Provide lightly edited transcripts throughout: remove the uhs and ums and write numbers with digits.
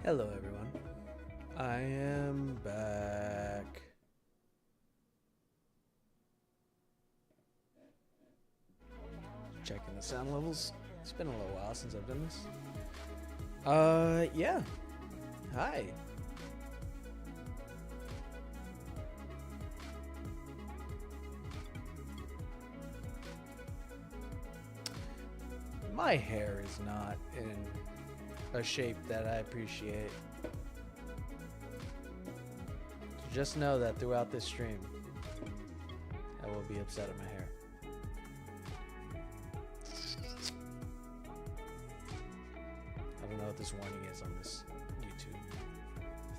Hello, everyone. I am back. Checking the sound levels. It's been a little while since I've done this. Yeah. Hi. My hair is not in a shape that I appreciate. So just know that throughout this stream, I will be upset at my hair. I don't know what this warning is on this YouTube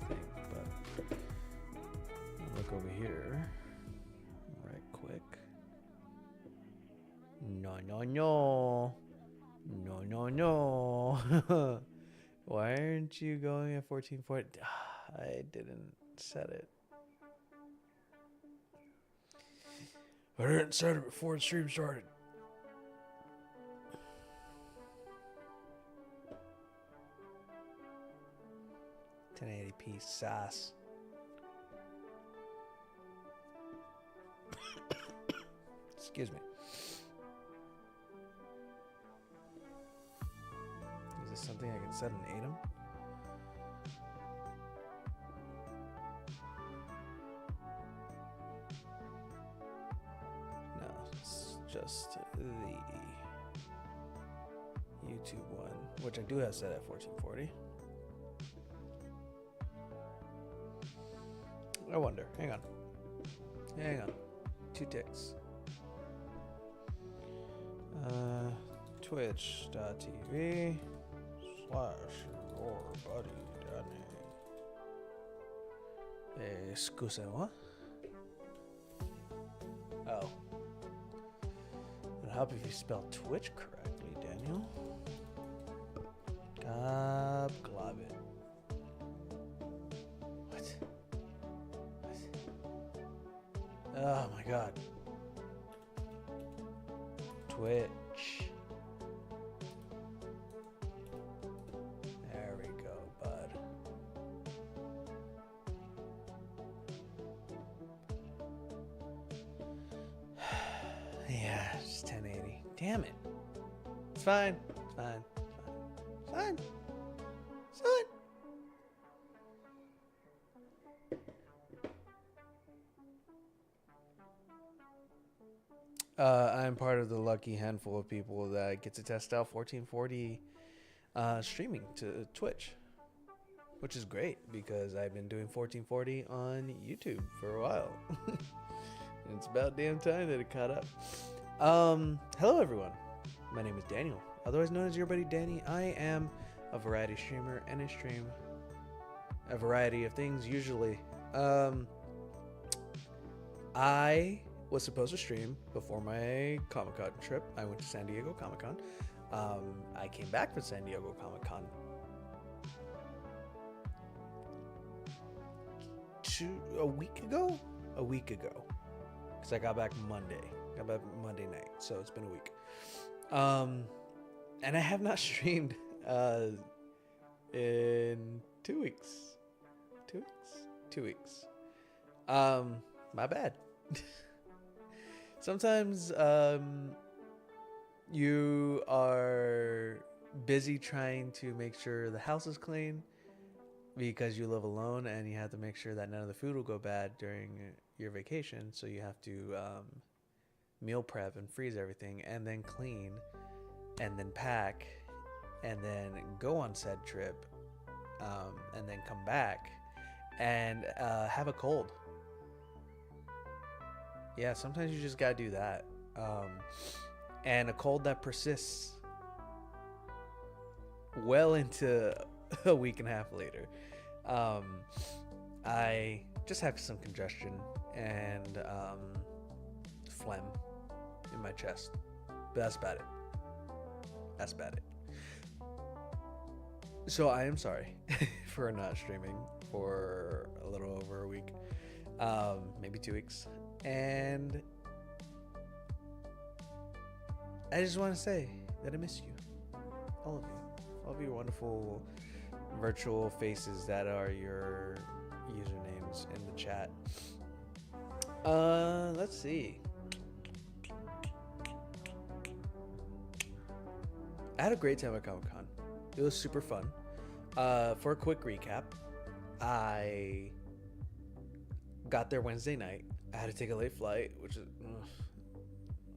thing, but I'll look over here right quick. No. Why aren't you going at 1440? I didn't set it. I didn't set it before the stream started. $1080p sauce. Excuse me. Is this something I can set an ATEM? No, it's just the YouTube one, which I do have set at 1440. I wonder. Hang on. 2 ticks. Twitch.tv/your buddy Danny. Excusez-moi. Oh. It'll help if you spell Twitch correctly, Daniel. God glove it. What? Oh my god. Twitch. There we go, bud. Yeah, it's 1080. Damn it. It's fine. It's fine. It's fine. It's fine. I'm part of the lucky handful of people that get to test out 1440 streaming to Twitch, which is great because I've been doing 1440 on YouTube for a while. And it's about damn time that it caught up. Hello, everyone. My name is Daniel, otherwise known as your buddy Danny. I am a variety streamer and I stream a variety of things usually. I was supposed to stream before my Comic-Con trip. I went to San Diego Comic-Con. I came back from San Diego Comic-Con a week ago, because I got back Monday night, so it's been a week. And I have not streamed in 2 weeks. 2 weeks. My bad. Sometimes you are busy trying to make sure the house is clean because you live alone and you have to make sure that none of the food will go bad during your vacation. So you have to meal prep and freeze everything and then clean and then pack and then go on said trip and then come back and have a cold. Yeah, sometimes you just gotta do that. And a cold that persists well into a week and a half later. I just have some congestion and phlegm in my chest. But that's about it. So I am sorry for not streaming for a little over a week. Maybe 2 weeks. And I just want to say that I miss you. All of you wonderful virtual faces that are your usernames in the chat. Let's see. I had a great time at Comic-Con. It was super fun. For a quick recap, I got there Wednesday night. I had to take a late flight, which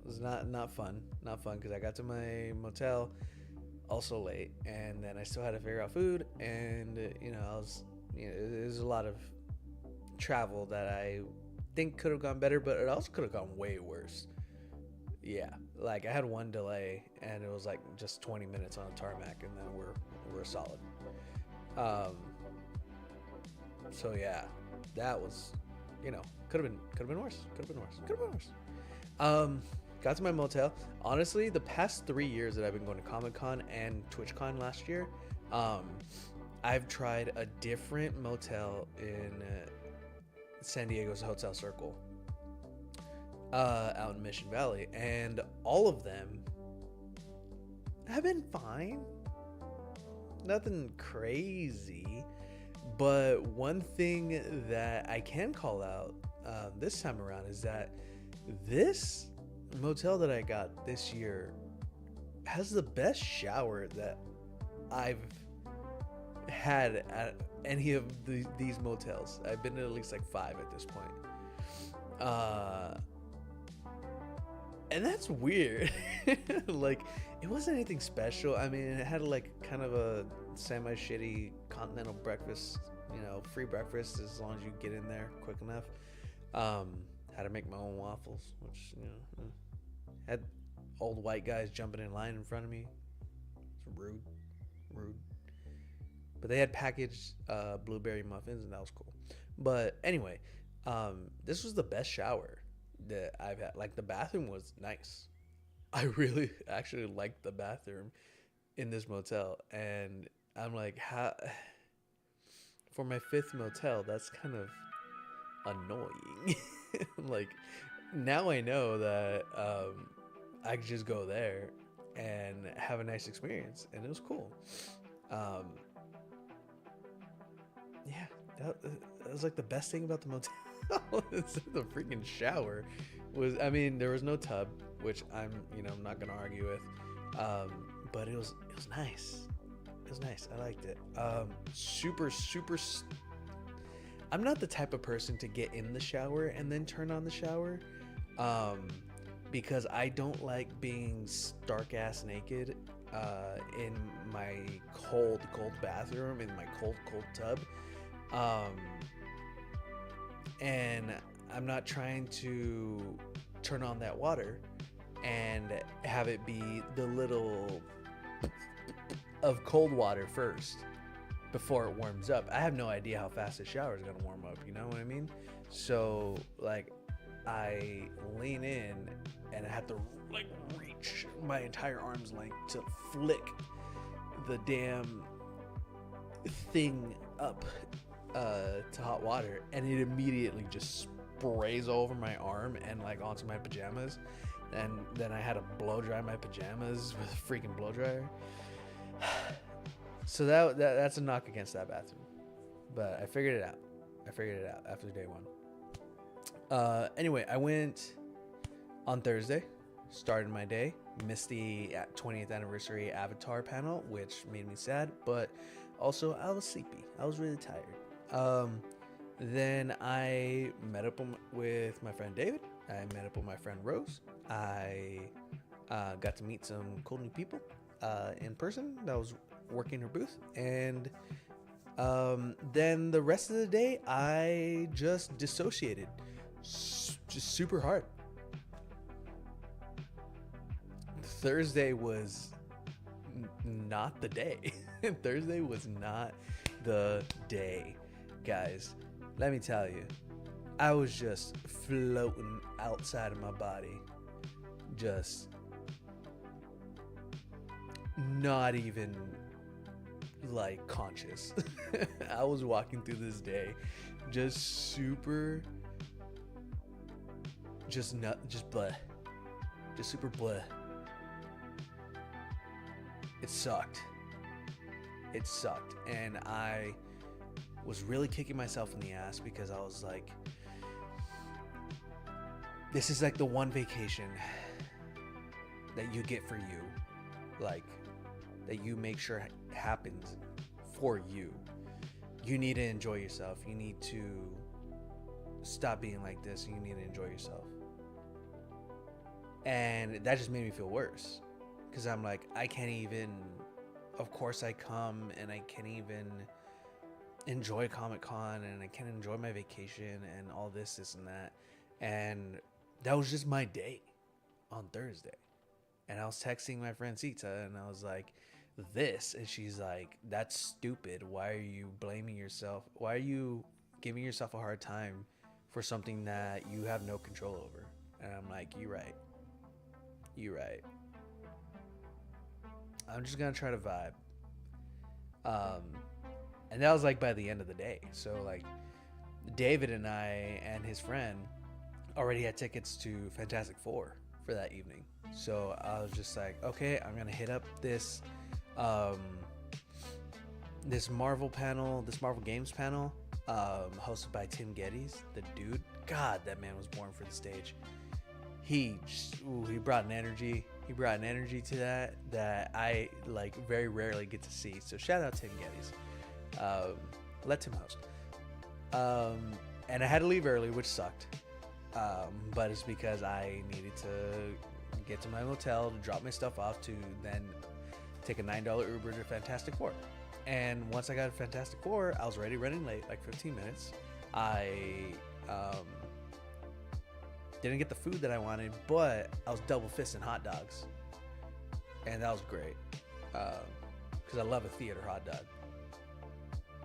was not fun. Not fun because I got to my motel also late, and then I still had to figure out food, and it was a lot of travel that I think could have gone better, but it also could have gone way worse. Yeah, like I had one delay, and it was like just 20 minutes on a tarmac, and then we're solid. So yeah, that was, could have been worse. Got to my motel. Honestly, the past 3 years that I've been going to Comic-Con and TwitchCon last year, I've tried a different motel in San Diego's Hotel Circle, out in Mission Valley, and all of them have been fine. Nothing crazy, but one thing that I can call out this time around is that this motel that I got this year has the best shower that I've had at any of these motels. I've been to at least like 5 at this point. And that's weird. Like, it wasn't anything special. I mean, it had like kind of a semi-shitty continental breakfast, free breakfast as long as you get in there quick enough. Had to make my own waffles, which, had old white guys jumping in line in front of me. It's rude. But they had packaged blueberry muffins, and that was cool. But anyway, this was the best shower that I've had. Like, the bathroom was nice. I really actually liked the bathroom in this motel, and I'm like, how for my 5th motel, that's kind of annoying. Like, now I know that I could just go there and have a nice experience, and it was cool. Yeah, that was like the best thing about the motel. The freaking shower there was no tub, which I'm not gonna argue with, but it was nice. It was nice. I liked it. Super I'm not the type of person to get in the shower and then turn on the shower, because I don't like being stark ass naked in my cold bathroom, in my cold tub. And I'm not trying to turn on that water and have it be the little of cold water first before it warms up. I have no idea how fast the shower is gonna warm up, you know what I mean? So like, I lean in and I have to like reach my entire arm's length to flick the damn thing up to hot water, and it immediately just sprays over my arm and like onto my pajamas, and then I had to blow dry my pajamas with a freaking blow dryer. So that's a knock against that bathroom, but I figured it out after day 1. Anyway, I went on Thursday, started my day, missed the 20th anniversary Avatar panel, which made me sad, but also I was sleepy. I was really tired. Then I met up with my friend David. I met up with my friend Rose. I got to meet some cool new people in person that was working her booth. And then the rest of the day, I just dissociated. Just super hard. Thursday was not the day. Thursday was not the day, guys. Let me tell you, I was just floating outside of my body, just not even like conscious. I was walking through this day just super, just bleh, just super bleh. It sucked. it sucked. And I was really kicking myself in the ass because I was like, this is like the one vacation that you get for you, like that you make sure happens for you. You need to enjoy yourself. You need to stop being like this. You need to enjoy yourself. And that just made me feel worse because I'm like, I can't even, of course I come and I can't even enjoy Comic-Con and I can't enjoy my vacation and all this and that. And that was just my day on Thursday. And I was texting my friend Sita and I was like, this, and she's like, that's stupid. Why are you blaming yourself? Why are you giving yourself a hard time for something that you have no control over? And I'm like, you're right. I'm just gonna try to vibe. And that was like by the end of the day. So like David and I and his friend already had tickets to Fantastic Four for that evening. So I was just like, okay, I'm gonna hit up this this Marvel Games panel, hosted by Tim Geddes, the dude. God, that man was born for the stage. He brought an energy. He brought an energy to that I like very rarely get to see. So shout out Tim Geddes. Let Tim host. And I had to leave early, which sucked. But it's because I needed to get to my motel to drop my stuff off to then take a $9 Uber to Fantastic Four. And once I got to Fantastic Four, I was already running late, like 15 minutes. I didn't get the food that I wanted, but I was double fisting hot dogs. And that was great. Because I love a theater hot dog.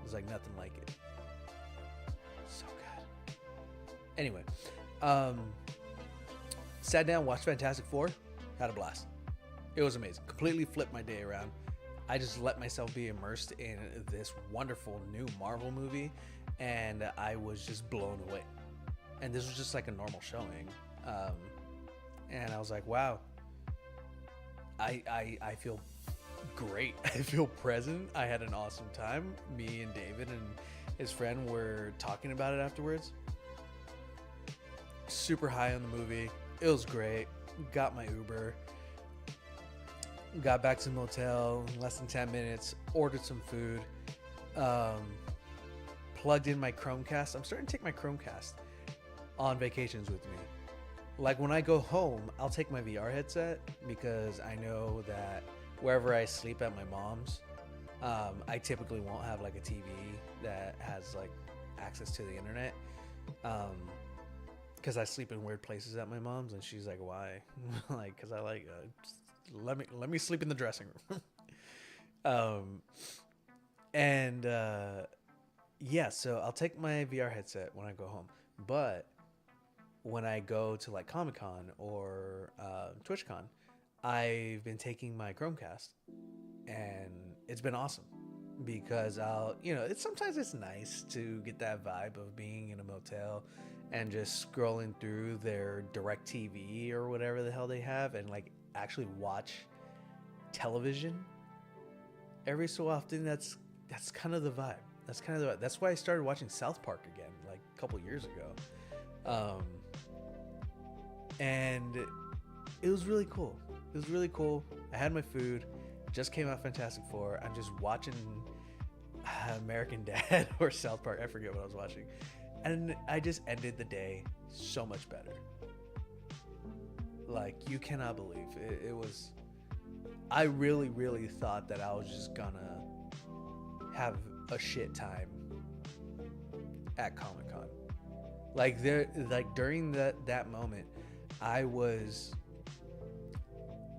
There's like nothing like it. So good. Anyway, sat down, watched Fantastic Four, had a blast. It was amazing. Completely flipped my day around. I just let myself be immersed in this wonderful new Marvel movie, and I was just blown away. And this was just like a normal showing. And I was like, wow, I feel great. I feel present. I had an awesome time. Me and David and his friend were talking about it afterwards. Super high on the movie. It was great. Got my Uber. Got back to the motel in less than 10 minutes. Ordered some food. Plugged in my Chromecast. I'm starting to take my Chromecast on vacations with me. Like when I go home, I'll take my VR headset because I know that wherever I sleep at my mom's, I typically won't have like a TV that has like access to the internet. Because I sleep in weird places at my mom's, and she's like, "Why?" Like, because I like let me sleep in the dressing room. Yeah, so I'll take my VR headset when I go home, but when I go to like Comic-Con or TwitchCon, I've been taking my Chromecast, and it's been awesome because sometimes it's nice to get that vibe of being in a motel and just scrolling through their DirecTV or whatever the hell they have and like actually watch television every so often. That's kind of the vibe. That's why I started watching South Park again like a couple years ago. And it was really cool. I had my food, just came out Fantastic Four. I'm just watching American Dad or South Park. I forget what I was watching. And I just ended the day so much better. Like, you cannot believe it was. I really, really thought that I was just gonna have a shit time at Comic-Con. Like during that moment, I was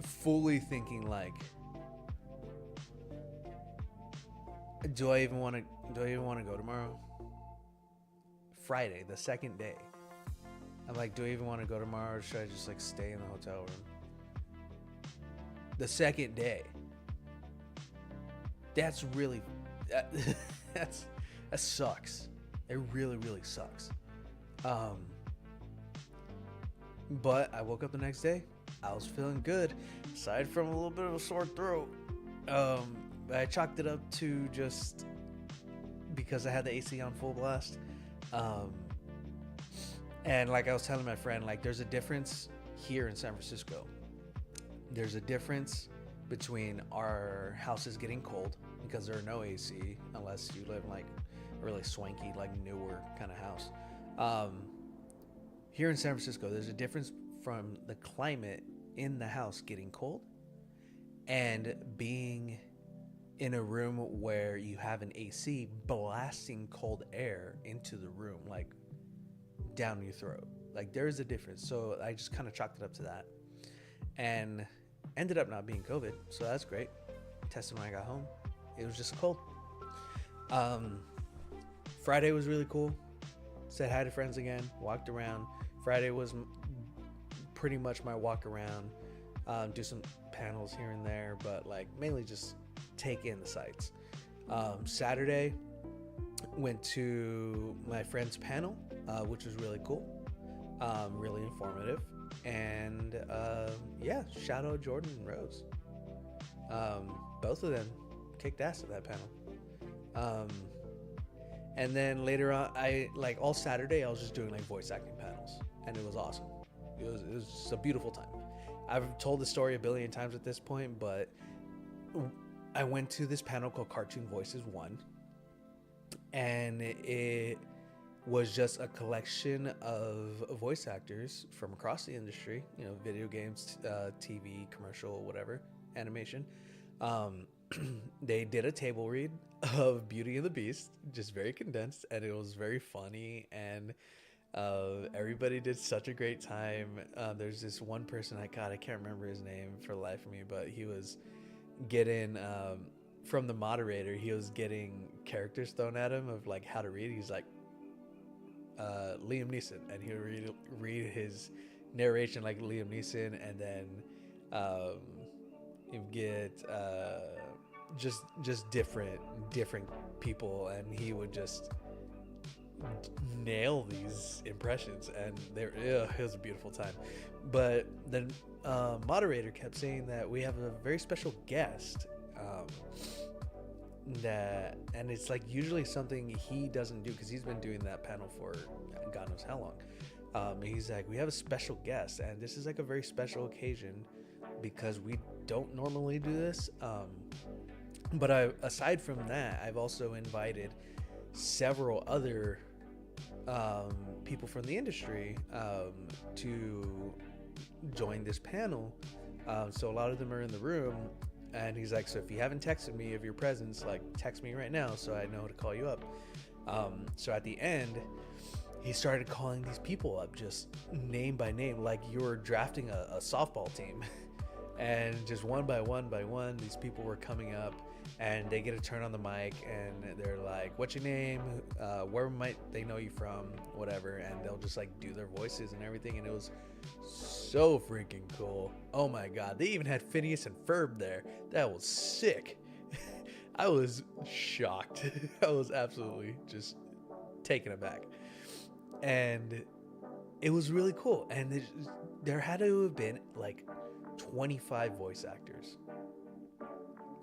fully thinking like, do I even want to go tomorrow? Friday, the second day. I'm like, do I even want to go tomorrow, or should I just like stay in the hotel room? The second day. That sucks. It really, really sucks. But I woke up the next day. I was feeling good, aside from a little bit of a sore throat. But I chalked it up to just because I had the AC on full blast. Um, and like I was telling my friend, like there's a difference here in San Francisco. There's a difference between our houses getting cold because there are no AC unless you live in like a really swanky, like newer kind of house. Um, Here in San Francisco, there's a difference from the climate in the house getting cold and being in a room where you have an AC blasting cold air into the room, like down your throat. Like there's a difference. So I just kind of chalked it up to that and ended up not being COVID. So that's great. Tested when I got home. It was just a cold. Friday was really cool. Said hi to friends again, walked around. Friday was pretty much my walk around, do some panels here and there, but like mainly just take in the sights. Saturday, went to my friend's panel, which was really cool, really informative, and yeah, shout out Jordan and Rose. Both of them kicked ass at that panel. And then later on, I like all Saturday I was just doing like voice acting panels, and it was awesome. It was just a beautiful time. I've told the story a billion times at this point, but I went to this panel called Cartoon Voices 1, and it was just a collection of voice actors from across the industry, you know, video games, TV, commercial, whatever, animation. They did a table read of Beauty and the Beast, just very condensed, and it was very funny, and everybody did such a great time. There's this one person, I can't remember his name for the life of me, but he was getting from the moderator, he was getting characters thrown at him of like how to read. He's like Liam Neeson, and he would read his narration like Liam Neeson, and then you get just different people, and he would just nail these impressions, and it was a beautiful time. But the moderator kept saying that we have a very special guest, and it's like usually something he doesn't do because he's been doing that panel for God knows how long. He's like, we have a special guest, and this is like a very special occasion because we don't normally do this. But aside from that, I've also invited several other people from the industry to join this panel. So a lot of them are in the room, and he's like, so if you haven't texted me of your presence, like text me right now so I know to call you up. So at the end, he started calling these people up just name by name, like you were drafting a softball team. And just one by one, these people were coming up, and they get a turn on the mic, and they're like, what's your name? Where might they know you from? Whatever. And they'll just like do their voices and everything. And it was so freaking cool. Oh my God. They even had Phineas and Ferb there. That was sick. I was shocked. I was absolutely just taken aback. And it was really cool. And there had to have been like 25 voice actors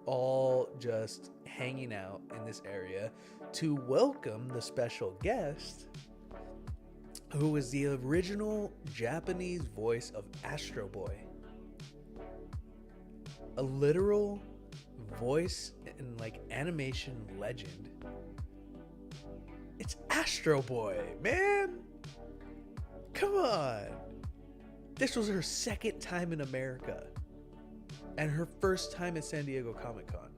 all just hanging out in this area to welcome the special guest, who was the original Japanese voice of Astro Boy, a literal voice and like animation legend. It's Astro Boy, man. Come on. This was her second time in America and her first time at San Diego Comic-Con.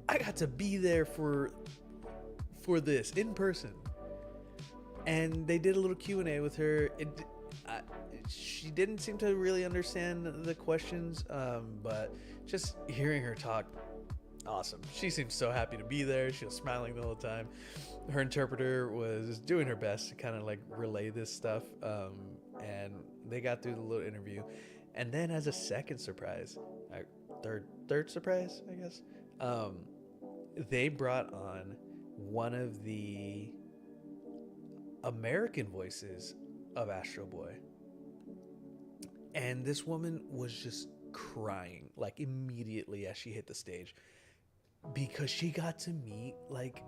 I got to be there for this in person, and they did a little Q&A with her. She didn't seem to really understand the questions, but just hearing her talk, awesome. She seemed so happy to be there. She was smiling the whole time. Her interpreter was doing her best to kind of like relay this stuff, and they got through the little interview. And then as a second surprise, third surprise, I guess, they brought on one of the American voices of Astro Boy. And this woman was just crying like immediately as she hit the stage because she got to meet like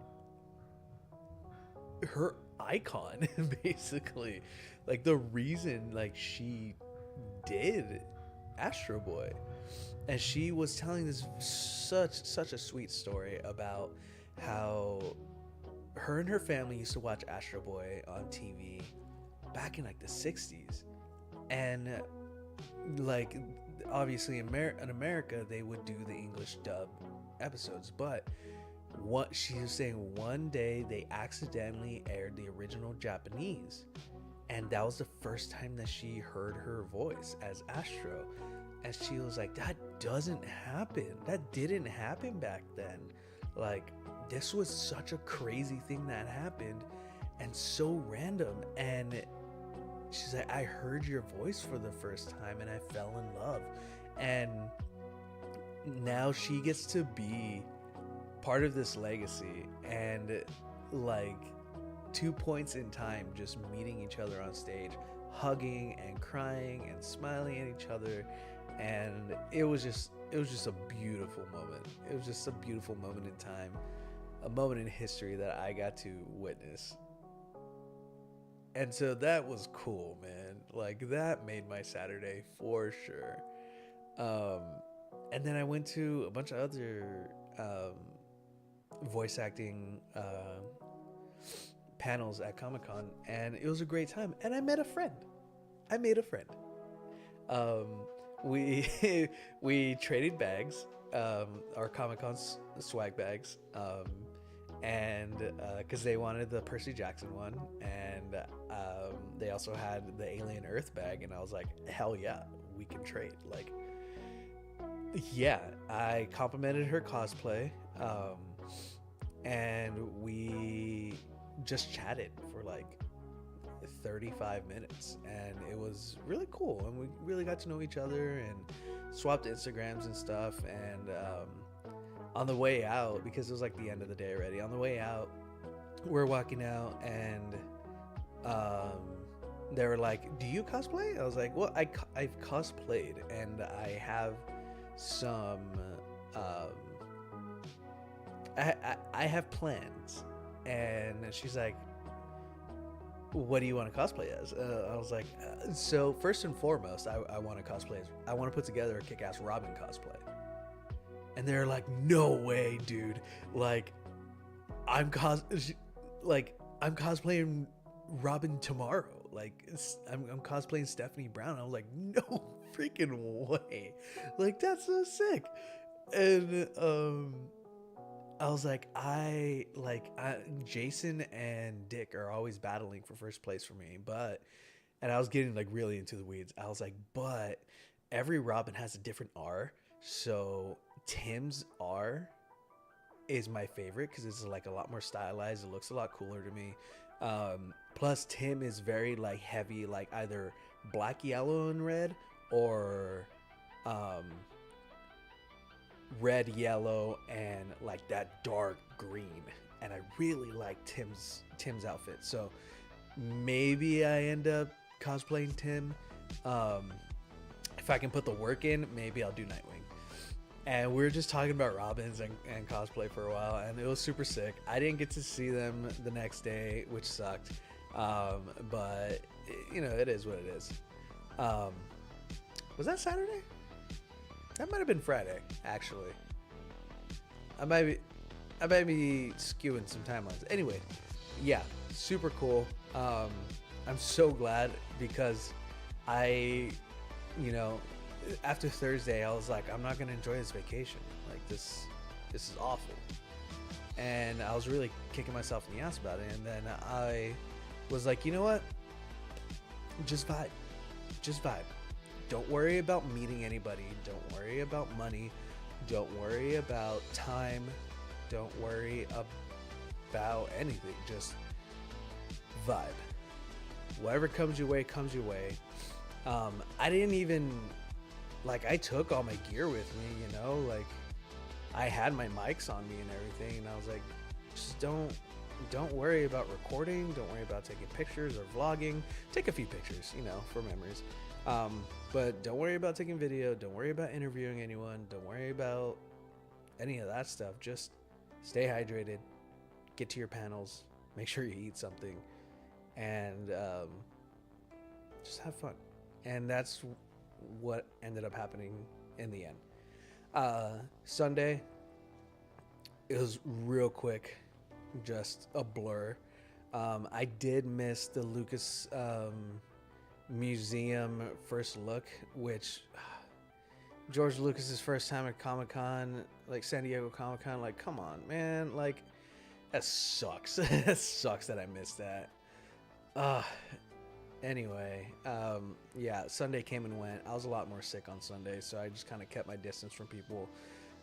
her icon basically, like the reason like she did Astro Boy. And she was telling this such a sweet story about how her and her family used to watch Astro Boy on TV back in like the 60s. And like obviously in America they would do the English dub episodes, but what she was saying, one day they accidentally aired the original Japanese, and that was the first time that she heard her voice as Astro. And she was like, that doesn't happen, that didn't happen back then. Like, this was such a crazy thing that happened and so random. And she's like, I heard your voice for the first time and I fell in love. And now she gets to be part of this legacy. And like 2 points in time, just meeting each other on stage, hugging and crying and smiling at each other. And it was just a beautiful moment. It was just a beautiful moment in time, a moment in history that I got to witness. And so that was cool, man. Like, that made my Saturday for sure. And then I went to a bunch of other voice acting panels at Comic-Con, and it was a great time. And I met a friend. We traded bags, our Comic-Con swag bags, and because they wanted the Percy Jackson one, and they also had the Alien Earth bag, and I was like, hell yeah, we can trade. Like, yeah, I complimented her cosplay, and we just chatted for like 35 minutes, and it was really cool, and we really got to know each other and swapped Instagrams and stuff. And on the way out, because it was like the end of the day already, on the way out, we're walking out, and they were like, do you cosplay? I was like, well, I've cosplayed, and I have some I have plans. And she's like, what do you want to cosplay as? I was like, so first and foremost, I want to cosplay as, I want to put together a kick-ass Robin cosplay. And they're like, no way, dude. Like, I'm cosplaying Robin tomorrow. Like, I'm cosplaying Stephanie Brown. I was like, no freaking way. Like, that's so sick. And I was like, Jason and Dick are always battling for first place for me, and I was getting like really into the weeds. I was like, but every Robin has a different R, so Tim's R is my favorite because it's like a lot more stylized. It looks a lot cooler to me. Plus Tim is very like heavy, like either black, yellow, and red, or red, yellow, and like that dark green. And I really like Tim's outfit, so maybe I end up cosplaying Tim. If I can put the work in, maybe I'll do Nightwing. And we were just talking about Robins and cosplay for a while, and it was super sick. I didn't get to see them the next day, which sucked, but you know, it is what it is. Was that Saturday? That might have been Friday, actually. I might be skewing some timelines. Anyway, yeah, super cool. I'm so glad because after Thursday, I was like, I'm not gonna enjoy this vacation. Like, this is awful. And I was really kicking myself in the ass about it. And then I was like, you know what? Just vibe. Don't worry about meeting anybody. Don't worry about money. Don't worry about time. Don't worry about anything. Just vibe. Whatever comes your way, comes your way. I didn't even, like, I took all my gear with me, like, I had my mics on me and everything, and I was like, just don't don't worry about recording. Don't worry about taking pictures or vlogging. Take a few pictures, for memories. But don't worry about taking video. Don't worry about interviewing anyone. Don't worry about any of that stuff. Just stay hydrated. Get to your panels. Make sure you eat something. And just have fun. And that's what ended up happening in the end. Sunday, it was real quick, just a blur. I did miss the Lucas Museum first look, which George Lucas's first time at Comic-Con, like San Diego Comic-Con, like, come on, man, like, that sucks. That sucks that I missed that. Anyway, yeah, Sunday came and went. I was a lot more sick on Sunday, so I just kind of kept my distance from people.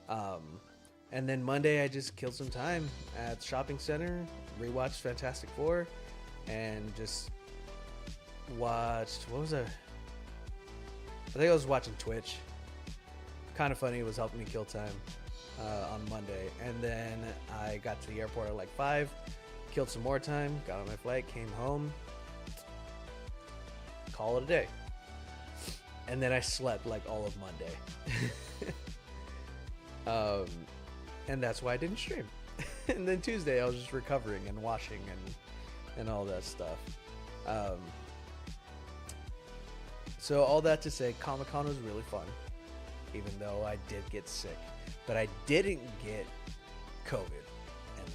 And then Monday, I just killed some time at the shopping center, rewatched Fantastic Four, and just watched, what was it? I think I was watching Twitch. Kind of funny, it was helping me kill time on Monday. And then I got to the airport at like 5, killed some more time, got on my flight, came home, call it a day. And then I slept like all of Monday. And that's why I didn't stream. And then Tuesday I was just recovering and washing and all that stuff. So all that to say, Comic-Con was really fun, even though I did get sick. But I didn't get COVID. And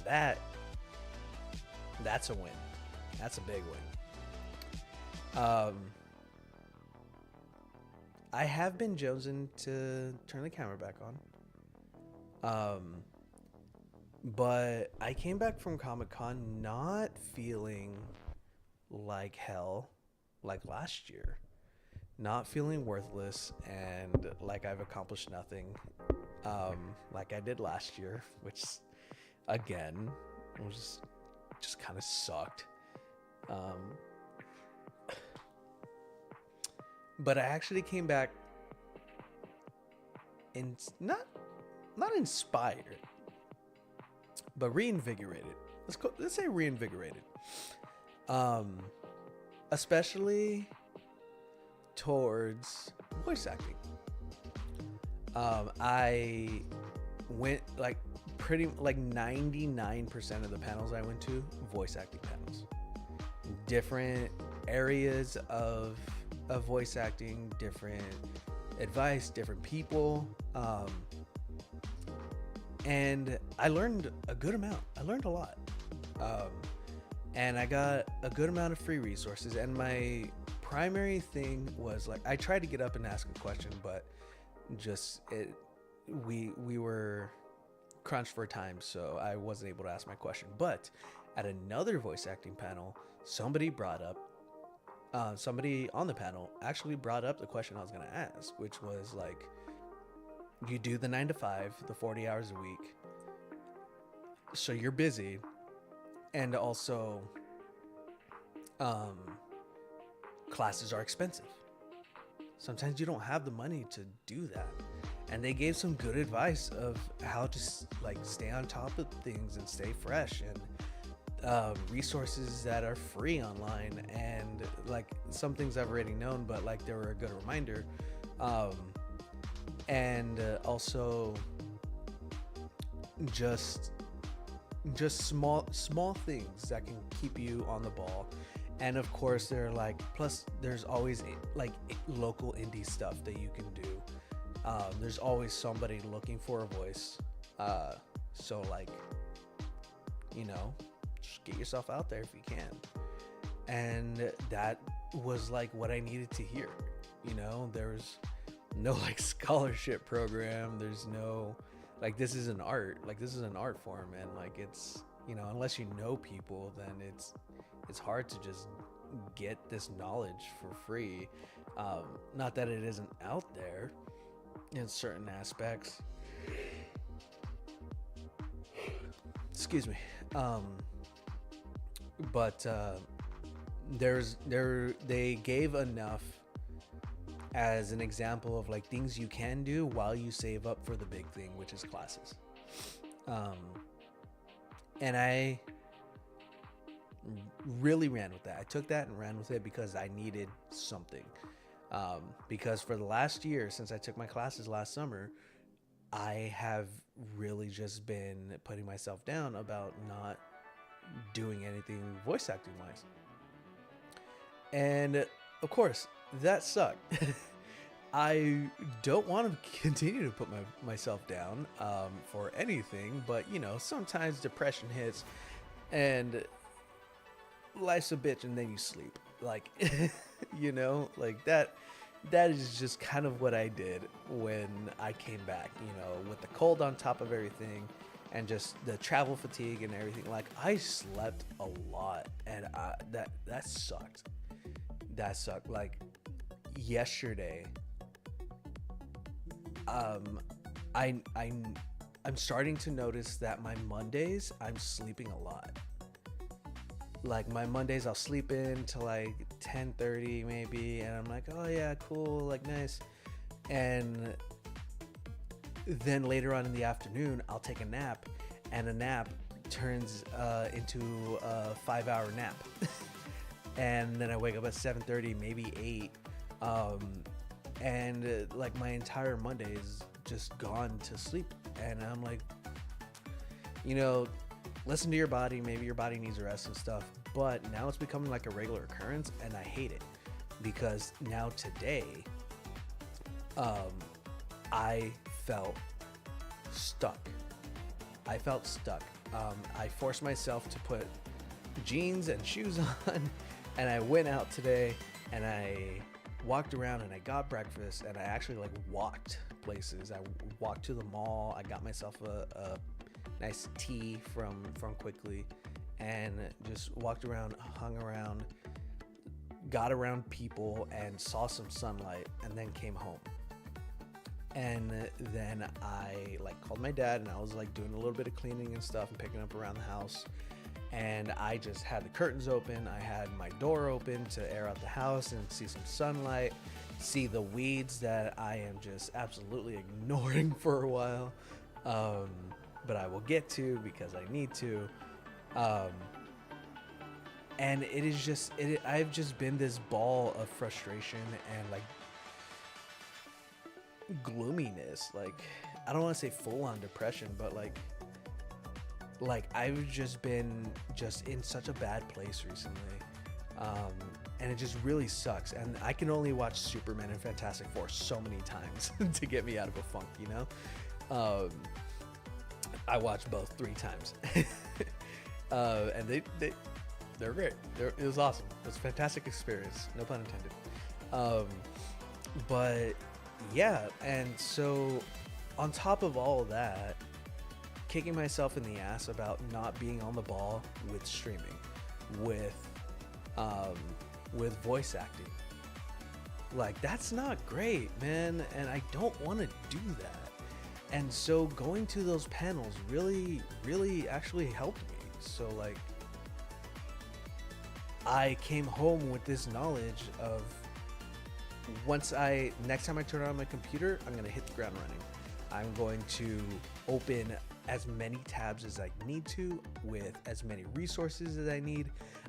that's a win. That's a big win. I have been jonesing to turn the camera back on. But I came back from Comic-Con not feeling like hell like last year. Not feeling worthless and like I've accomplished nothing like I did last year, which again was just kind of sucked. But I actually came back in not inspired, but reinvigorated. Let's say reinvigorated. Especially towards voice acting. I went like 99% of the panels I went to, voice acting panels. Different areas of voice acting, different advice, different people. And I learned a good amount. I learned a lot. And I got a good amount of free resources. And my primary thing was like, I tried to get up and ask a question, but we were crunched for time, so I wasn't able to ask my question. But at another voice acting panel, somebody on the panel actually brought up the question I was going to ask, which was like, you do the 9 to 5, the 40 hours a week, so you're busy, and also classes are expensive. Sometimes you don't have the money to do that. And they gave some good advice of how to like stay on top of things and stay fresh, and resources that are free online, and like some things I've already known, but like they were a good reminder. And also just small things that can keep you on the ball. And of course there's always like local indie stuff that you can do. There's always somebody looking for a voice. So like, just get yourself out there if you can. And that was like what I needed to hear. There's no like scholarship program. There's no like, this is an art form, and like it's, unless you know people, then it's hard to just get this knowledge for free. Not that it isn't out there in certain aspects. Excuse me. But they gave enough as an example of like things you can do while you save up for the big thing, which is classes. And I really ran with that. I took that and ran with it because I needed something. Because for the last year, since I took my classes last summer, I have really just been putting myself down about not doing anything voice acting wise. And of course, that sucked. I don't want to continue to put myself down for anything, but sometimes depression hits and life's a bitch and then you sleep. Like, like that is just kind of what I did when I came back, with the cold on top of everything and just the travel fatigue and everything. Like, I slept a lot, and that sucked. That sucked. Like, yesterday, I'm starting to notice that my Mondays, I'm sleeping a lot. Like, my Mondays, I'll sleep in till like 10:30 maybe, and I'm like, oh yeah, cool, like, nice. And then later on in the afternoon, I'll take a nap, and a nap turns into a 5-hour nap. And then I wake up at 7:30, maybe 8, and like, my entire Monday is just gone to sleep. And I'm like, listen to your body. Maybe your body needs rest and stuff. But now it's becoming like a regular occurrence, and I hate it because now today, I felt stuck. I forced myself to put jeans and shoes on, and I went out today, and I walked around, and I got breakfast, and I actually like walked places. I walked to the mall. I got myself a nice tea from Quickly, and just walked around, hung around, got around people, and saw some sunlight, and then came home. And then I like called my dad, and I was like doing a little bit of cleaning and stuff and picking up around the house. And I just had the curtains open. I had my door open to air out the house and see some sunlight, see the weeds that I am just absolutely ignoring for a while. But I will get to because I need to. And it is just, I've just been this ball of frustration and like gloominess. Like, I don't want to say full on depression, but like I've just been just in such a bad place recently. And it just really sucks. And I can only watch Superman and Fantastic Four so many times to get me out of a funk, I watched both 3 times. And they're great. It was awesome. It was a fantastic experience. No pun intended. But yeah, and so on top of all of that, kicking myself in the ass about not being on the ball with streaming, with voice acting. Like, that's not great, man, and I don't want to do that. And so going to those panels really, really actually helped me. So like, I came home with this knowledge of next time I turn on my computer, I'm going to hit the ground running. I'm going to open as many tabs as I need to with as many resources as I need.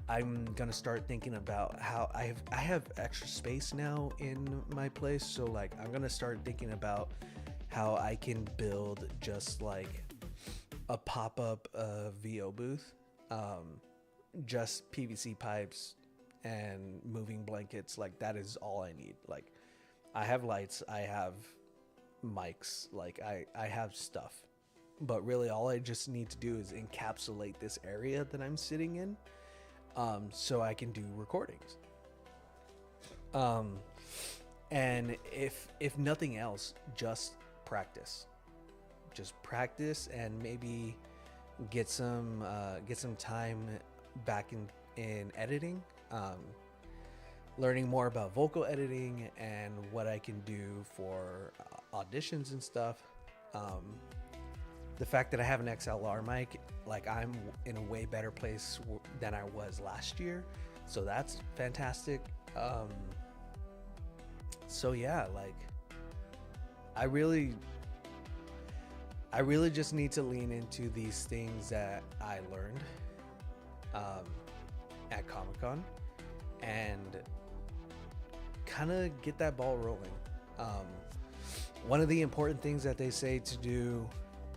I'm going to start thinking about how I have extra space now in my place. So like, I'm going to start thinking about how I can build just like a pop-up VO booth, just PVC pipes and moving blankets. Like, that is all I need. Like, I have lights, I have mics, like I have stuff, but really all I just need to do is encapsulate this area that I'm sitting in, so I can do recordings. And if nothing else, just practice and maybe get some time back in editing, learning more about vocal editing and what I can do for auditions and stuff. The fact that I have an XLR mic, like, I'm in a way better place than I was last year, so that's fantastic. So yeah, like, I really just need to lean into these things that I learned, at Comic-Con and kind of get that ball rolling. One of the important things that they say to do,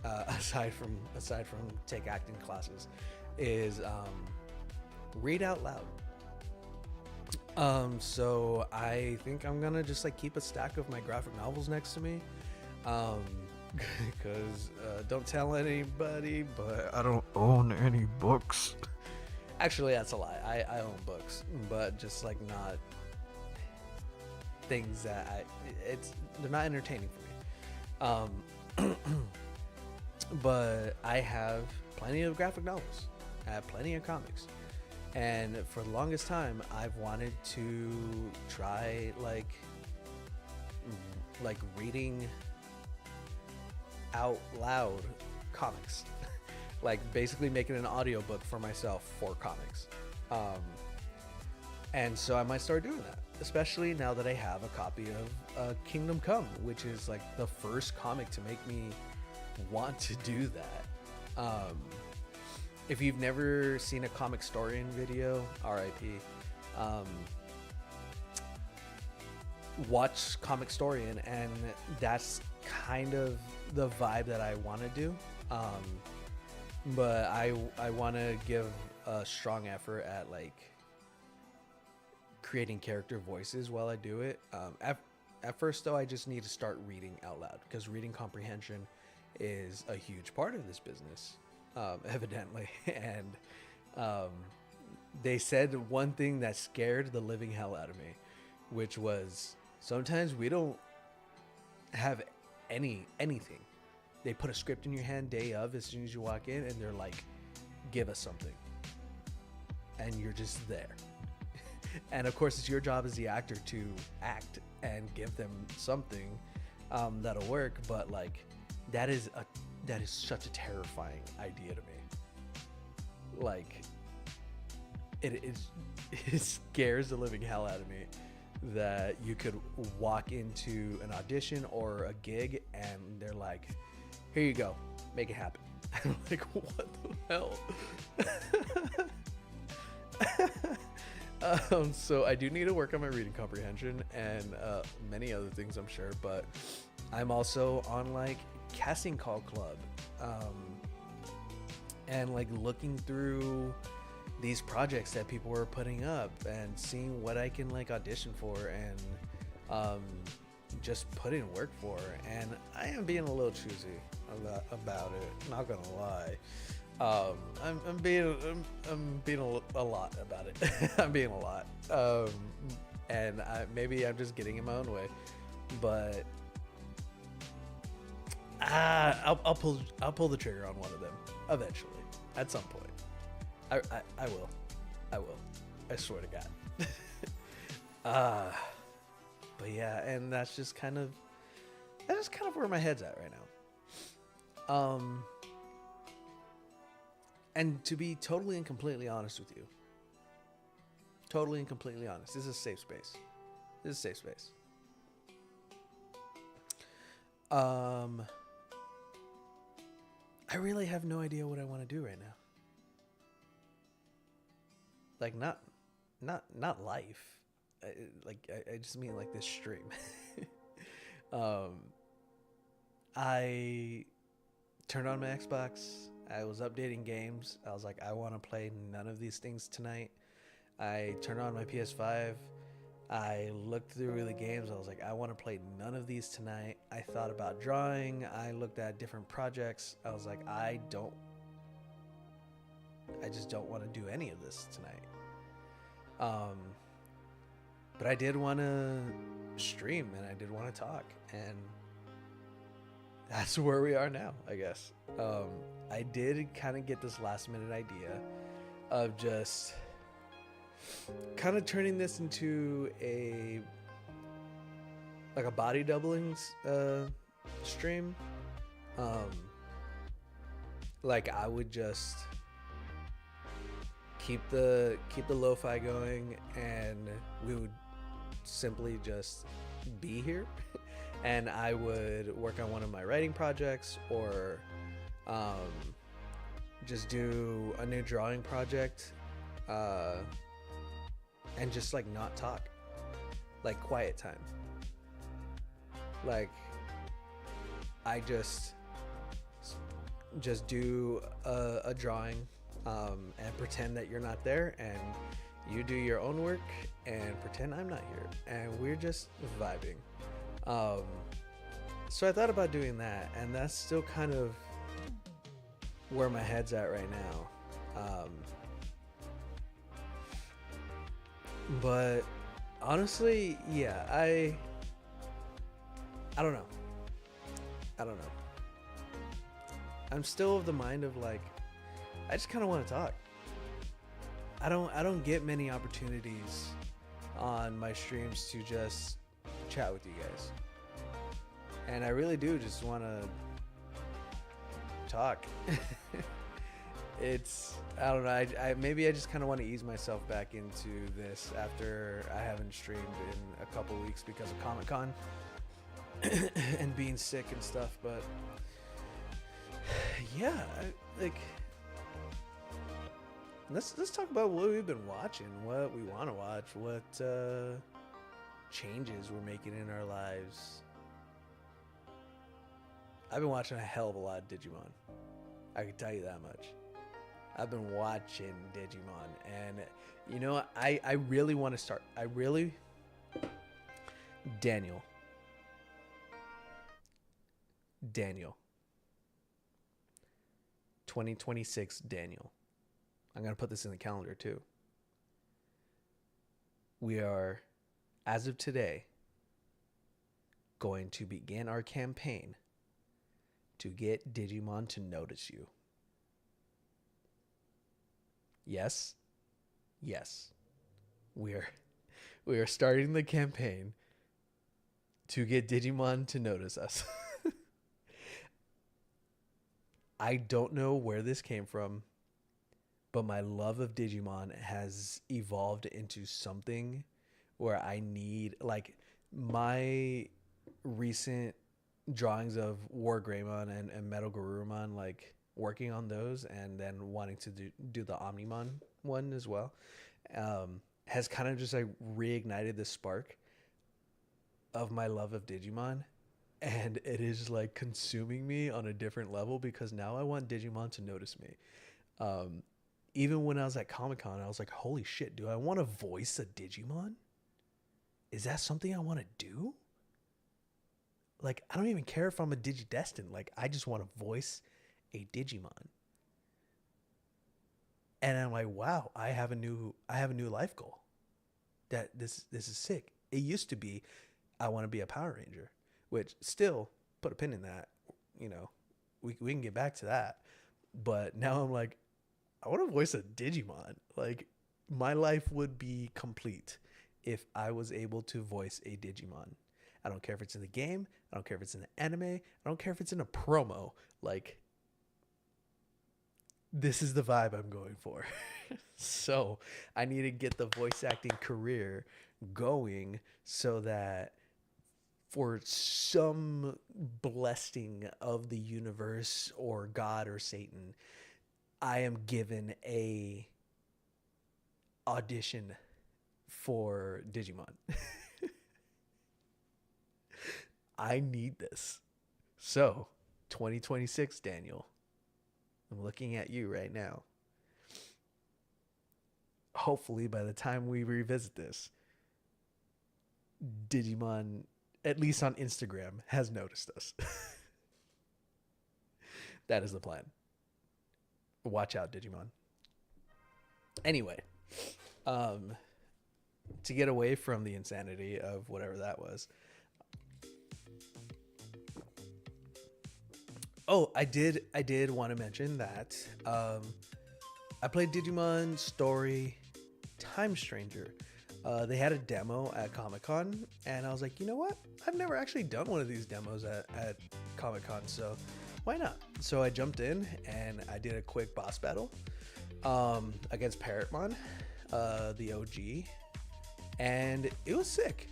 aside from take acting classes, is read out loud. So I think I'm gonna just like keep a stack of my graphic novels next to me, because don't tell anybody, but I don't own any books. Actually, that's a lie. I own books, but just like not things that they're not entertaining for me. But I have plenty of graphic novels. I have plenty of comics. And for the longest time, I've wanted to try like reading out loud comics. Like basically making an audiobook for myself for comics. And so I might start doing that, especially now that I have a copy of Kingdom Come, which is like the first comic to make me want to do that. If you've never seen a Comic Storian video, RIP, watch Comic Storian, and that's kind of the vibe that I want to do. But I want to give a strong effort at like creating character voices while I do it. At first though, I just need to start reading out loud, because reading comprehension is a huge part of this business, evidently. And they said one thing that scared the living hell out of me, which was sometimes we don't have anything. They put a script in your hand day of, as soon as you walk in, and they're like, give us something. And you're just there. And of course, it's your job as the actor to act and give them something that'll work. But like, that is such a terrifying idea to me. Like, it scares the living hell out of me that you could walk into an audition or a gig and they're like, here you go, make it happen. I'm like, what the hell? So I do need to work on my reading comprehension and many other things, I'm sure, but I'm also on like casting call club, and like looking through these projects that people were putting up and seeing what I can like audition for and just put in work for. And I am being a little choosy about it, not gonna lie. I'm being a lot about it. I'm being a lot, and maybe I'm just getting in my own way, but I'll pull the trigger on one of them eventually, at some point. I will. I swear to God. But yeah, and that's just kind of where my head's at right now. And to be totally and completely honest with you, this is a safe space. I really have no idea what I want to do right now. Like, not life. I just mean like this stream. I turned on my Xbox. I was updating games. I was like, I want to play none of these things tonight. I turned on my PS5. I looked through the games. I was like, I want to play none of these tonight. I thought about drawing. I looked at different projects. I was like, I just don't want to do any of this tonight. But I did want to stream and I did want to talk, and that's where we are now, I guess. I did kind of get this last minute idea of just kind of turning this into a body doublings stream. Like I would just keep the lo-fi going, and we would simply just be here. And I would work on one of my writing projects, or just do a new drawing project and just like not talk, like quiet time. Like I just do a drawing, and pretend that you're not there, and you do your own work and pretend I'm not here, and we're just vibing. So I thought about doing that, and that's still kind of where my head's at right now. But honestly, yeah, I don't know. I don't know. I'm still of the mind of like, I just kind of want to talk. I don't get many opportunities on my streams to just chat with you guys. And I really do just want to talk. I don't know. I maybe I just kind of want to ease myself back into this after I haven't streamed in a couple weeks because of Comic-Con and being sick and stuff. But yeah, let's talk about what we've been watching, what we want to watch, what changes we're making in our lives. I've been watching a hell of a lot of Digimon. I can tell you that much. I've been watching Digimon, and you know, I really want to start. Daniel. 2026 Daniel. I'm going to put this in the calendar too. We are, as of today, going to begin our campaign to get Digimon to notice you. Yes. We are starting the campaign to get Digimon to notice us. I don't know where this came from, but my love of Digimon has evolved into something where I need, like, my recent drawings of War Greymon and Metal Garurumon, like working on those and then wanting to do the Omnimon one as well, has kind of just like reignited the spark of my love of Digimon, and it is like consuming me on a different level because now I want Digimon to notice me. Even when I was at Comic-Con, I was like, holy shit, do I want to voice a Digimon? Is that something I want to do? Like, I don't even care if I'm a Digidestin. Like, I just want to voice a Digimon. And I'm like, wow, I have a new life goal. That this is sick. It used to be, I want to be a Power Ranger, which still put a pin in that. You know, we can get back to that. But now I'm like, I want to voice a Digimon. Like, my life would be complete if I was able to voice a Digimon. I don't care if it's in the game. I don't care if it's in the anime. I don't care if it's in a promo. Like, this is the vibe I'm going for. So I need to get the voice acting career going so that for some blessing of the universe or God or Satan, I am given a audition for Digimon. I need this. So, 2026, Daniel, I'm looking at you right now. Hopefully, by the time we revisit this, Digimon, at least on Instagram, has noticed us. That is the plan. Watch out, Digimon. Anyway, to get away from the insanity of whatever that was. Oh, I did want to mention that I played Digimon Story Time Stranger. They had a demo at Comic-Con, and I was like, you know what? I've never actually done one of these demos at Comic-Con, so why not? So I jumped in, and I did a quick boss battle against Parrotmon, the OG, and it was sick.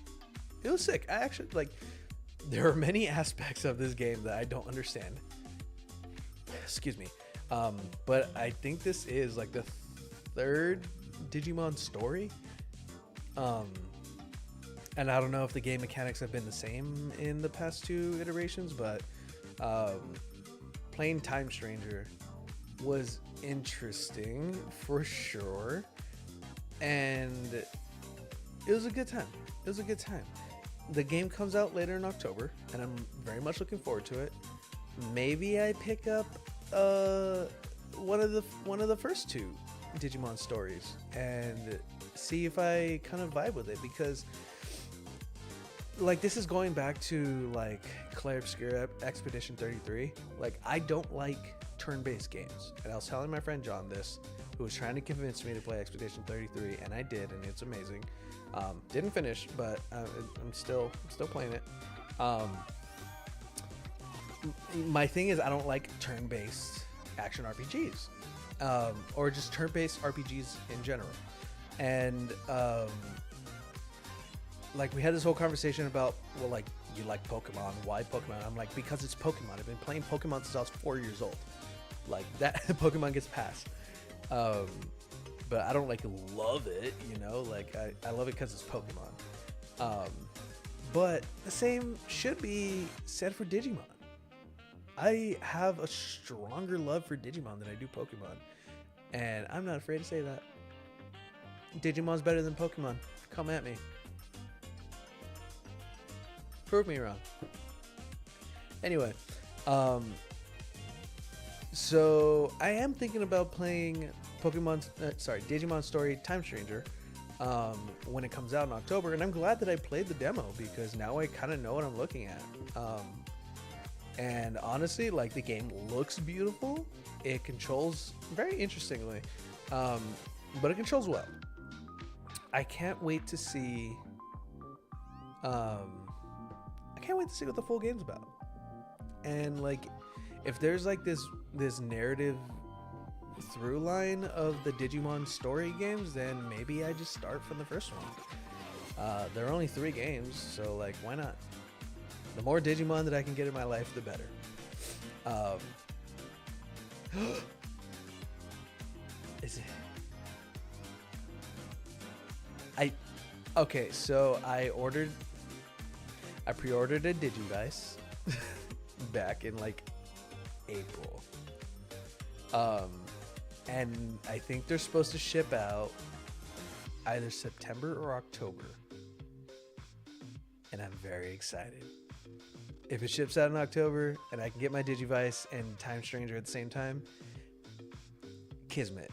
It was sick. I actually, like, there are many aspects of this game that I don't understand. Excuse me. But I think this is like the third Digimon story. Um, and I don't know if the game mechanics have been the same in the past 2 iterations, but playing Time Stranger was interesting for sure, and it was a good time. It was a good time. The game comes out later in October, and I'm very much looking forward to it. Maybe I pick up one of the first 2 Digimon stories and see if I kind of vibe with it, because like this is going back to like Clair Obscura Expedition 33. Like I don't like turn-based games, and I was telling my friend John this, who was trying to convince me to play Expedition 33, and I did, and it's amazing. Didn't finish, but I'm still playing it. My thing is I don't like turn-based action RPGs, or just turn-based RPGs in general. And like we had this whole conversation about, well, like, you like Pokemon, why Pokemon? I'm like, because it's Pokemon. I've been playing Pokemon since I was 4 years old. Like that Pokemon gets passed. But I don't like love it, you know, like I love it because it's Pokemon. But the same should be said for Digimon. I have a stronger love for Digimon than I do Pokemon, and I'm not afraid to say that. Digimon's better than Pokemon. Come at me. Prove me wrong. Anyway, so I am thinking about playing Digimon Story Time Stranger when it comes out in October, and I'm glad that I played the demo, because now I kind of know what I'm looking at. And honestly, like, the game looks beautiful. It controls very interestingly, but it controls well. I can't wait to see. I can't wait to see what the full game's about. And like, if there's like this narrative through line of the Digimon story games, then maybe I just start from the first one. There are only 3 games, so like, why not? The more Digimon that I can get in my life, the better. Is it? Okay, so I pre-ordered a Digivice back in like April. And I think they're supposed to ship out either September or October. And I'm very excited. If it ships out in October and I can get my Digivice and Time Stranger at the same time, kismet.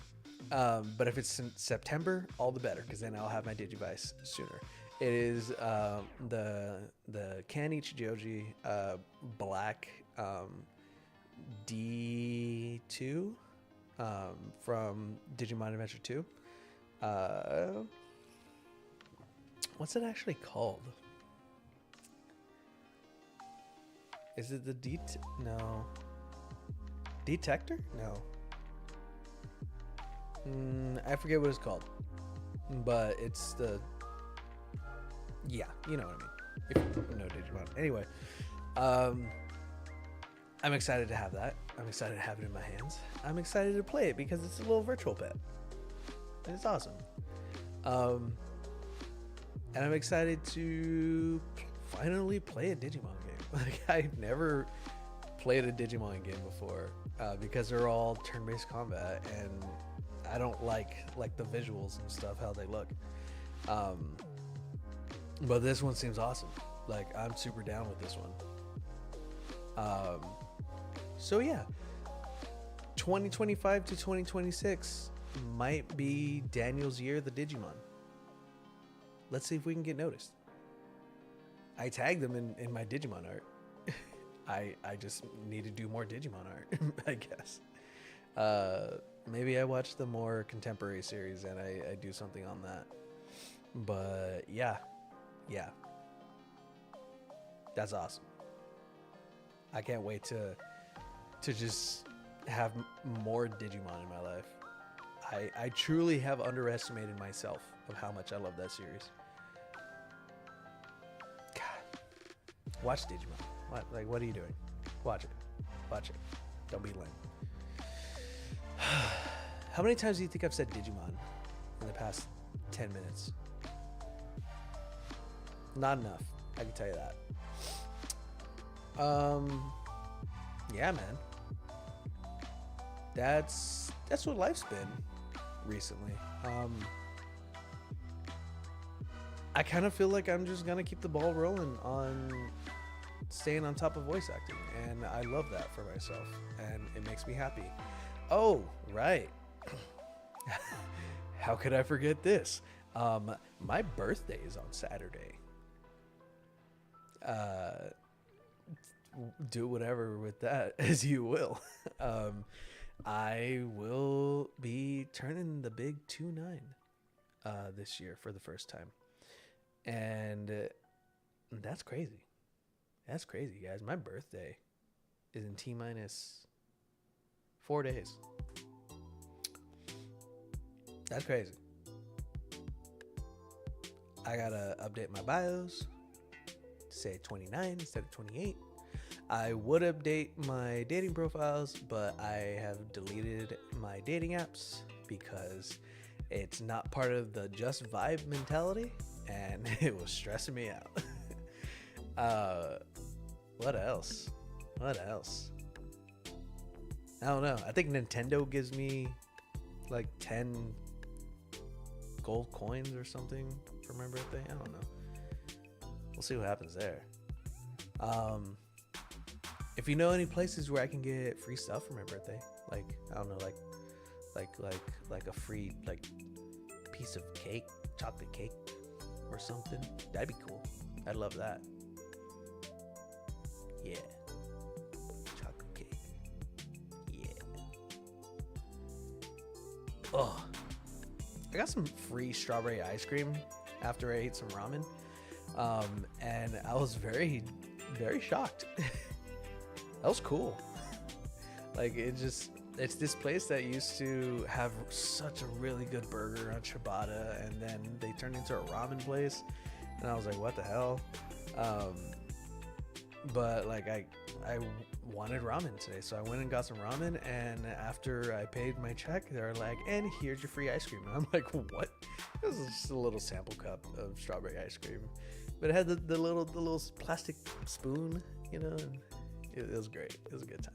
But if it's in September, all the better, because then I'll have my Digivice sooner. It is the Kanichi Joji Black D2 from Digimon Adventure 2. What's it actually called? Is it the no. Detector? No. I forget what it's called. But it's the... Yeah, you know what I mean. If you know Digimon. Anyway, I'm excited to have that. I'm excited to have it in my hands. I'm excited to play it because it's a little virtual pet. And it's awesome. And I'm excited to finally play a Digimon game. Like, I've never played a Digimon game before because they're all turn-based combat, and I don't like the visuals and stuff, how they look. But this one seems awesome. Like, I'm super down with this one. So yeah, 2025 to 2026 might be Daniel's year of the Digimon. Let's see if we can get noticed. I tagged them in my Digimon art. I just need to do more Digimon art, I guess. Maybe I watch the more contemporary series and I do something on that. But yeah. That's awesome. I can't wait to just have more Digimon in my life. I truly have underestimated myself of how much I love that series. God. Watch Digimon. What are you doing? Watch it. Don't be lame. How many times do you think I've said Digimon in the past 10 minutes? Not enough. I can tell you that. Yeah, man. That's what life's been recently. I kind of feel like I'm just gonna keep the ball rolling on staying on top of voice acting, and I love that for myself, and it makes me happy. Oh, right. How could I forget this? My birthday is on Saturday. Do whatever with that as you will. I will be turning the big 29 this year for the first time, and that's crazy. That's crazy, guys. My birthday is in T-minus 4 days. That's crazy. I gotta update my bios to say 29 instead of 28. I would update my dating profiles, but I have deleted my dating apps because it's not part of the just vibe mentality, and it was stressing me out. What else? I don't know. I think Nintendo gives me like 10 gold coins or something for my birthday. I don't know. We'll see what happens there. If you know any places where I can get free stuff for my birthday, like I don't know, like a free like piece of cake, chocolate cake or something, that'd be cool. I'd love that. Yeah. Chocolate cake. Yeah. Oh, I got some free strawberry ice cream after I ate some ramen. And I was very, very shocked. That was cool. Like, it's this place that used to have such a really good burger on Ciabatta, and then they turned into a ramen place, and I was like, what the hell? But like I wanted ramen today, so I went and got some ramen, and after I paid my check, they were like, and here's your free ice cream. And I'm like, what? It was just a little sample cup of strawberry ice cream, but it had the little plastic spoon, you know, and it was great. It was a good time.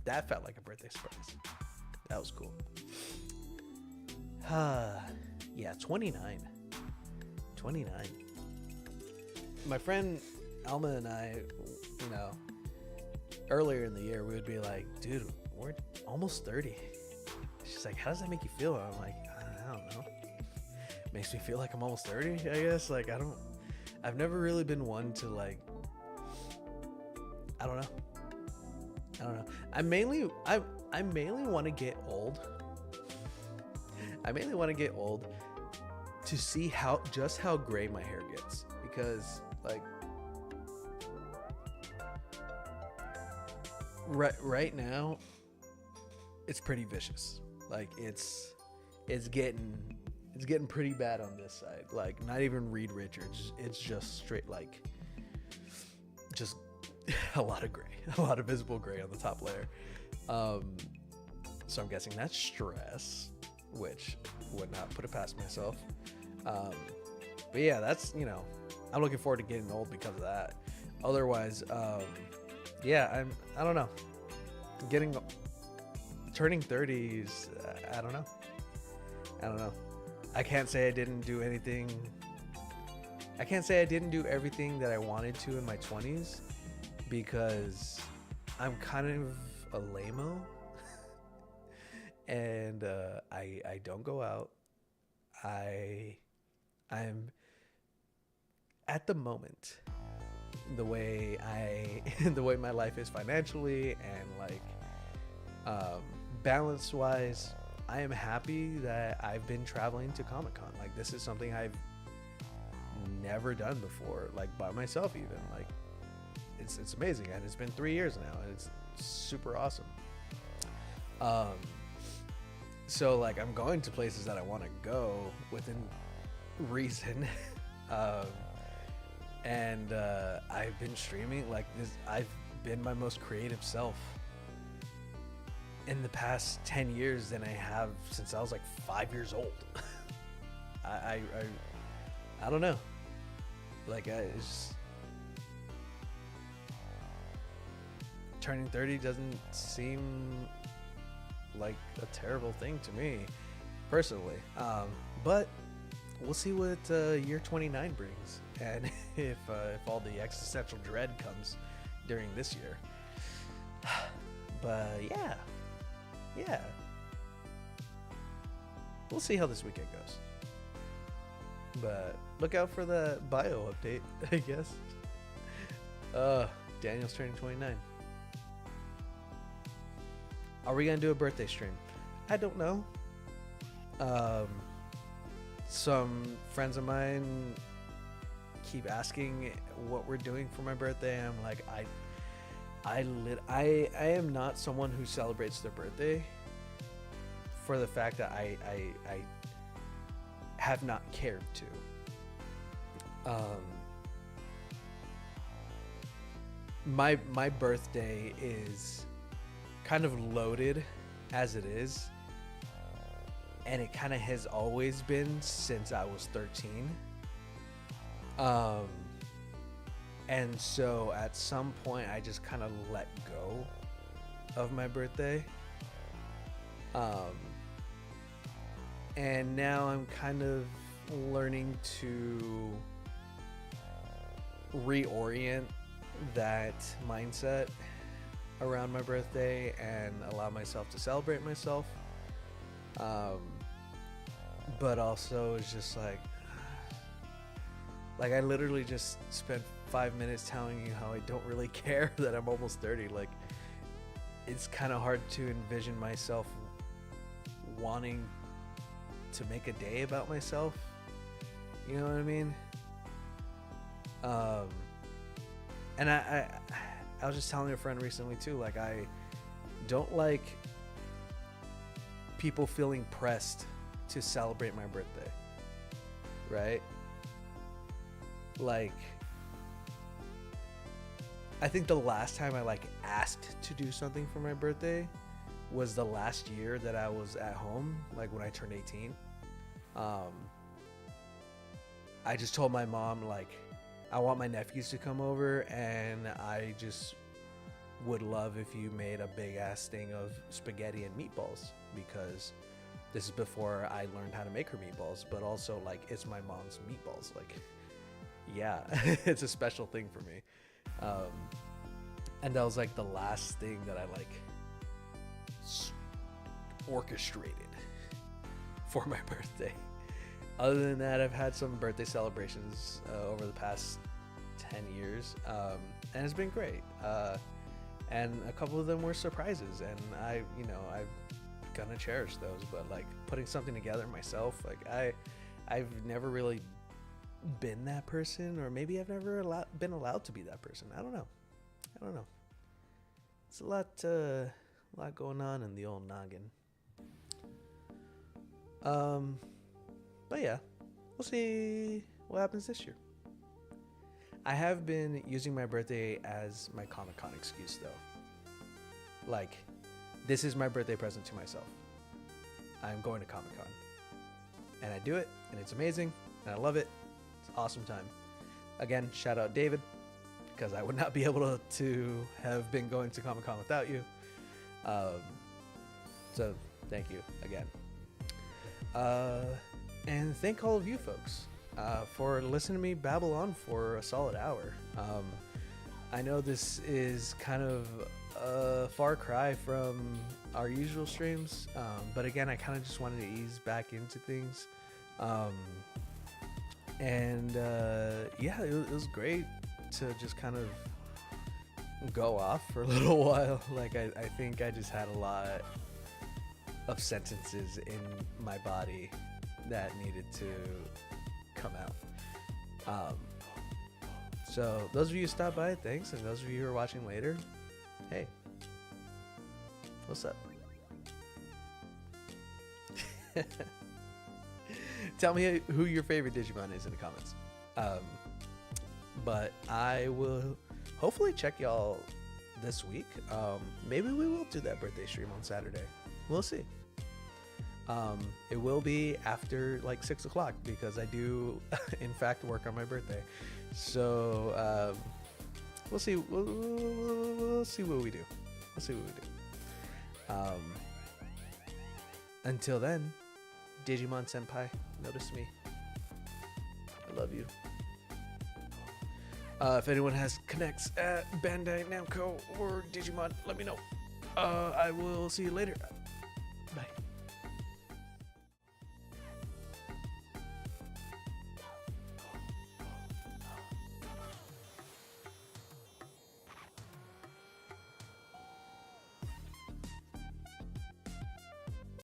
That felt like a birthday surprise. That was cool. Yeah, 29. My friend Alma and I, you know, earlier in the year, we would be like, dude, we're almost 30. She's like, how does that make you feel? And I'm like, I don't know. Makes me feel like I'm almost 30, I guess. Like, I've never really been one to like, I don't know. I mainly want to get old. I mainly want to get old to see how gray my hair gets, because like right now it's pretty vicious. Like it's getting pretty bad on this side. Like not even Reed Richards. It's just straight like just a lot of gray, a lot of visible gray on the top layer. So I'm guessing that's stress, which would not put it past myself. But yeah, that's, you know, I'm looking forward to getting old because of that. Otherwise, yeah, I don't know. Turning 30s, I don't know. I can't say I didn't do anything. I can't say I didn't do everything that I wanted to in my 20s, because I'm kind of a lame-o. And I don't go out. I'm at the moment, the way my life is financially and like balance wise, I am happy that I've been traveling to Comic-Con. Like this is something I've never done before, like by myself even. Like it's amazing, and it's been 3 years now, and it's super awesome. So like I'm going to places that I want to go within reason. And I've been streaming like this. I've been my most creative self in the past 10 years than I have since I was like 5 years old. I don't know. Like, turning 30 doesn't seem like a terrible thing to me, personally. But we'll see what year 29 brings, and if all the existential dread comes during this year. But yeah, we'll see how this weekend goes. But look out for the bio update, I guess. Daniel's turning 29. Are we gonna do a birthday stream? I don't know. Some friends of mine keep asking what we're doing for my birthday. I'm like, I am not someone who celebrates their birthday, for the fact that I have not cared to. My birthday is kind of loaded as it is, and it kind of has always been since I was 13. And so at some point I just kind of let go of my birthday. And now I'm kind of learning to reorient that mindset around my birthday and allow myself to celebrate myself. But also it's just like I literally just spent 5 minutes telling you how I don't really care that I'm almost 30. Like, it's kind of hard to envision myself wanting to make a day about myself. You know what I mean? And I was just telling a friend recently too, like, I don't like people feeling pressed to celebrate my birthday, right? Like, I think the last time I asked to do something for my birthday was the last year that I was at home, like when I turned 18. I just told my mom, like, I want my nephews to come over, and I just would love if you made a big ass thing of spaghetti and meatballs, because this is before I learned how to make her meatballs, but also, like, it's my mom's meatballs. Like, yeah, it's a special thing for me. And that was like the last thing that I orchestrated for my birthday. Other than that, I've had some birthday celebrations over the past 10 years, and it's been great. And a couple of them were surprises, and I'm gonna cherish those. But like putting something together myself, like I've never really been that person, or maybe I've never been allowed to be that person. I don't know. It's a lot going on in the old noggin. But yeah, we'll see what happens this year. I have been using my birthday as my Comic-Con excuse, though. Like, this is my birthday present to myself. I'm going to Comic-Con. And I do it, and it's amazing, and I love it. It's an awesome time. Again, shout out David, because I would not be able to have been going to Comic-Con without you. So, thank you again. And thank all of you folks for listening to me babble on for a solid hour. I know this is kind of a far cry from our usual streams, but again, I kind of just wanted to ease back into things. Yeah, it was great to just kind of go off for a little while. Like, I think I just had a lot of sentences in my body that needed to come out. So those of you who stopped by, thanks, and those of you who are watching later, hey, what's up? Tell me who your favorite Digimon is in the comments. But I will hopefully check y'all this week. Maybe we will do that birthday stream on Saturday. We'll see. It will be after like 6 o'clock because I do, in fact, work on my birthday. So we'll see. We'll see what we do. We'll see what we do. Until then, Digimon Senpai, notice me. I love you. If anyone has connects at Bandai Namco or Digimon, let me know. I will see you later.